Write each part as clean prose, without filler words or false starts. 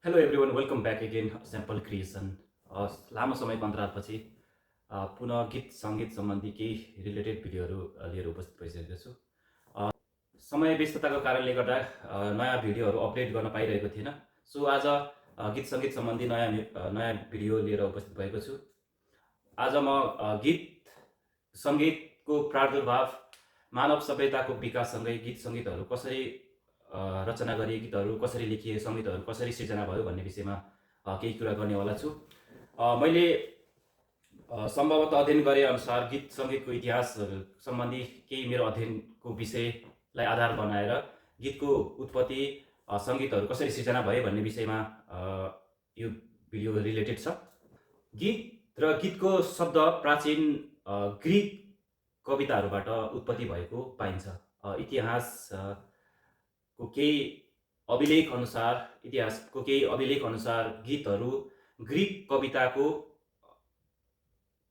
Hello everyone, welcome back again sample creation. लामो समयको अन्तरालपछि पुनः गीत सङ्गीत सम्बन्धी केही रिलेटेड भिडियोहरू लिएर उपस्थित भइसकेको छु। समय व्यस्तताको कारणले गर्दा नयाँ भिडियोहरू अपडेट गर्न पाइरहेको थिएन। सो आज गीत सङ्गीत सम्बन्धी नयाँ भिडियो लिएर उपस्थित भएको छु। आज म गीत सङ्गीतको प्रादुर्भाव, मानव सभ्यताको विकाससँगै गीत सङ्गीतहरू कसरी रचना गरिए, गीतहरू कसरी लेखिए, सङ्गीतहरू कसरी सिर्जना भयो भन्ने विषयमा केही कुरा गर्नेवाला छु। मैले सम्भवतः अध्ययन गरे अनुसार गीत सङ्गीतको इतिहास सम्बन्धी केही मेरो अध्ययनको विषयलाई आधार बनाएर गीतको उत्पत्ति, सङ्गीतहरू कसरी सिर्जना भए भन्ने विषयमा यो भिडियो रिलेटेड छ। गीत र गीतको शब्द प्राचीन ग्रिक कविताहरूबाट उत्पत्ति भएको पाइन्छ। इतिहासको केही अभिलेख अनुसार गीतहरू ग्रिक कविताको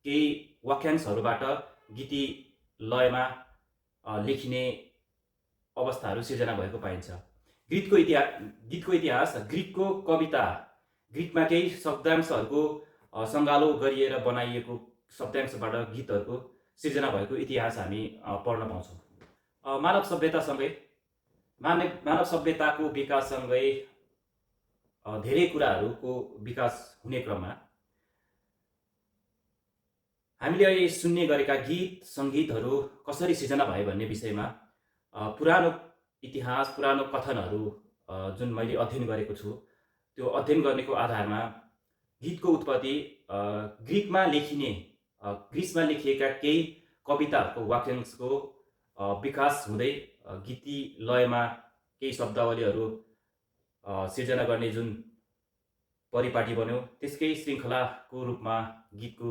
केही वाक्यांशहरूबाट गीती लयमा लेखिने अवस्थाहरू सिर्जना भएको पाइन्छ। गीतको इतिहास ग्रिकको कविता, ग्रिकमा केही शब्दांशहरूको सङ्गालो गरिएर बनाइएको शब्दांशबाट गीतहरूको सिर्जना भएको इतिहास हामी पढ्न पाउँछौँ। मानव सभ्यताको विकाससँगै धेरै कुराहरूको विकास हुने क्रममा हामीले अहिले सुन्ने गरेका गीत सङ्गीतहरू कसरी सिर्जना भए भन्ने विषयमा पुरानो इतिहास, पुरानो कथनहरू जुन मैले अध्ययन गरेको छु, त्यो अध्ययन गर्नेको आधारमा गीतको उत्पत्ति ग्रिसमा लेखिएका केही कविताहरूको वाक्यांशको विकास हुँदै गीती लयमा केही शब्दावलीहरू सिर्जना गर्ने जुन परिपाटी बन्यो, त्यसकै श्रृङ्खलाको रूपमा गीतको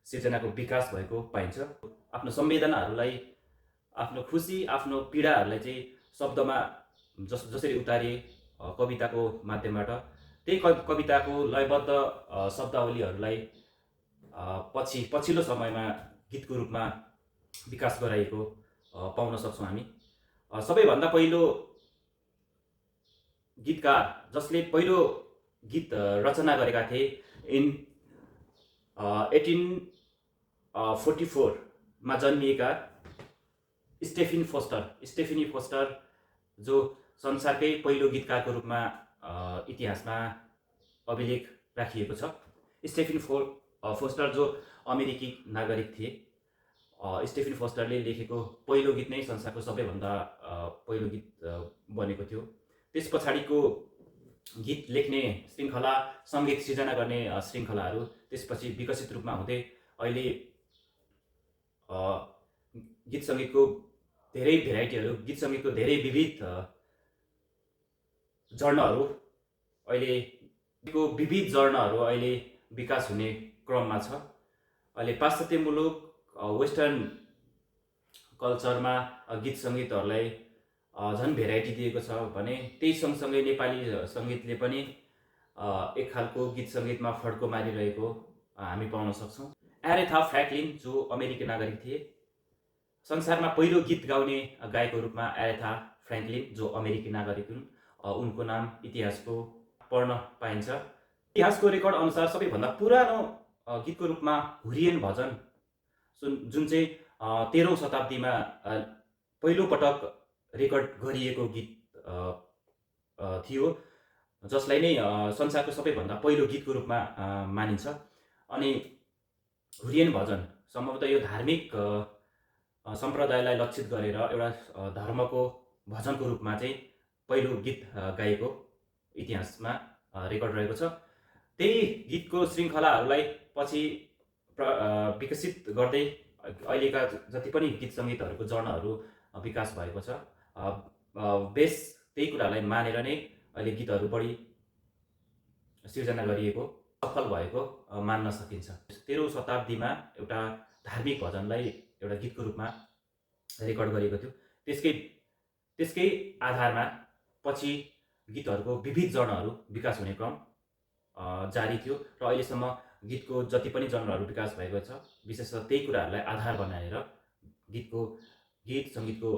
सिर्जनाको विकास भएको पाइन्छ। आफ्नो संवेदनाहरूलाई, आफ्नो खुसी, आफ्नो पीडाहरूलाई चाहिँ शब्दमा जसरी उतारिए कविताको माध्यमबाट, त्यही कविताको लयबद्ध शब्दावलीहरूलाई पछिल्लो समयमा गीतको रूपमा विकास गराएको पाउन सक्छौँ हामी। सबैभन्दा पहिलो गीतकार जसले पहिलो गीत रचना गरेका थिए इन 1844 मा जन्मिएका स्टेफनी फोस्टर, जो संसारकै पहिलो गीतकारको रूपमा इतिहासमा अभिलेख राखिएको छ। स्टेफनी फोस्टर जो अमेरिकी नागरिक थिए। स्टेफनी फोस्टरले लेखेको पहिलो गीत नै संसारको सबैभन्दा पहिलो गीत बनेको थियो। त्यस पछाडिको गीत लेख्ने श्रृङ्खला, सङ्गीत सिर्जना गर्ने श्रृङ्खलाहरू त्यसपछि विकसित रूपमा हुँदै अहिले गीत सङ्गीतको धेरै भेराइटीहरू, गीत सङ्गीतको धेरै विविध जर्नहरू अहिले विकास हुने क्रममा छ। अहिले पाश्चात्य मुलुक, वेस्टर्न कल्चरमा गीत सङ्गीतहरूलाई झन् भेराइटी दिएको छ भने, त्यही सँगसँगै नेपाली सङ्गीतले पनि एक खालको गीत सङ्गीतमा फड्को मारिरहेको हामी पाउन सक्छौँ। एरेथा फ्र्याङ्कलिन जो अमेरिकी नागरिक थिए, संसारमा पहिलो गीत गाउने गायकको रूपमा एरेथा फ्र्याङ्कलिन जो अमेरिकी नागरिक हुन्, उनको नाम इतिहासको पढ्न पाइन्छ। इतिहासको रेकर्ड अनुसार सबैभन्दा पुरानो गीतको रूपमा हुरियन भजन, जुन चाहिँ 13औं शताब्दीमा पहिलो पटक रेकर्ड गरिएको गीत थियो, जसलाई नै संसारको सबैभन्दा पहिलो गीतको रूपमा मानिन्छ। अनि हुरियन भजन सम्भवतः यो धार्मिक सम्प्रदायलाई लक्षित गरेर एउटा धर्मको भजनको रूपमा चाहिँ पहिलो गीत गाएको इतिहासमा रेकर्ड रहेको छ। त्यही गीतको श्रृङ्खलाहरूलाई पछि विकसित गर्दै अहिलेका जति पनि गीत सङ्गीतहरूको जर्नहरू विकास भएको छ, बेस त्यही कुरालाई मानेर नै अहिले गीतहरू बढी सिर्जना गरिएको, सफल भएको मान्न सकिन्छ। 13औं शताब्दीमा एउटा धार्मिक भजनलाई एउटा गीतको रूपमा रेकर्ड गरिएको थियो। त्यसकै आधारमा पछि गीतहरूको विविध जर्नहरू विकास हुने क्रम जारी थियो र अहिलेसम्म गीतको जति पनि जर्नहरू विकास भएको छ, विशेषतः त्यही कुराहरूलाई आधार बनाएर गीत सङ्गीतको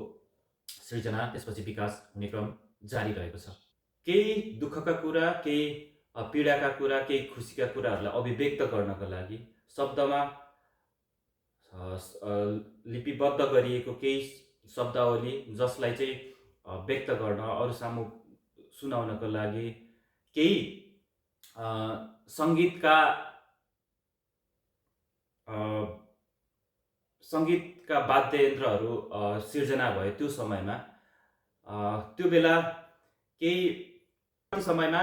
सृजना त्यसपछि विकास हुने क्रम जारी रहेको छ। केही दुःखका कुरा, केही पीडाका कुरा, केही खुसीका कुराहरूलाई अभिव्यक्त गर्नको लागि शब्दमा लिपिबद्ध गरिएको केही शब्दावली जसलाई चाहिँ व्यक्त गर्न, अरू सामु सुनाउनको लागि केही सङ्गीतका वाद्ययन्त्रहरू सिर्जना भयो त्यो समयमा। त्यो बेला केही समयमा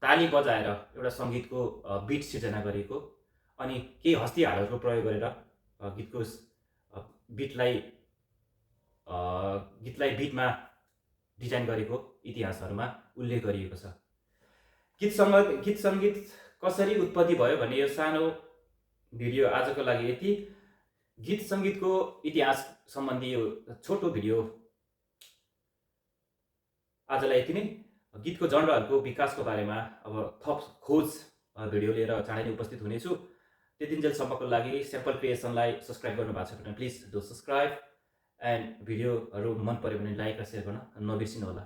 ताली बजाएर एउटा सङ्गीतको बिट सिर्जना गरेको, अनि केही हस्तिहारहरूको प्रयोग गरेर गीतलाई बिटमा डिजाइन गरेको इतिहासहरूमा उल्लेख गरिएको छ। गीत सङ्गीत कसरी उत्पत्ति भयो भन्ने यो सानो भिडियो आजको लागि यति। गीत सङ्गीतको इतिहास सम्बन्धी यो छोटो भिडियो आजलाई यति नै। गीतको जनरहरूको विकासको बारेमा अब थप खोज भिडियो लिएर चाँडै नै उपस्थित हुनेछु। त्यतिन्जेलसम्मको लागि स्याम्पल क्रिएसनलाई सब्सक्राइब गर्नु भएको छ भने प्लिज डु सब्सक्राइब, एन्ड भिडियोहरू मन पऱ्यो भने लाइक र सेयर गर्न नबिर्सिनु होला।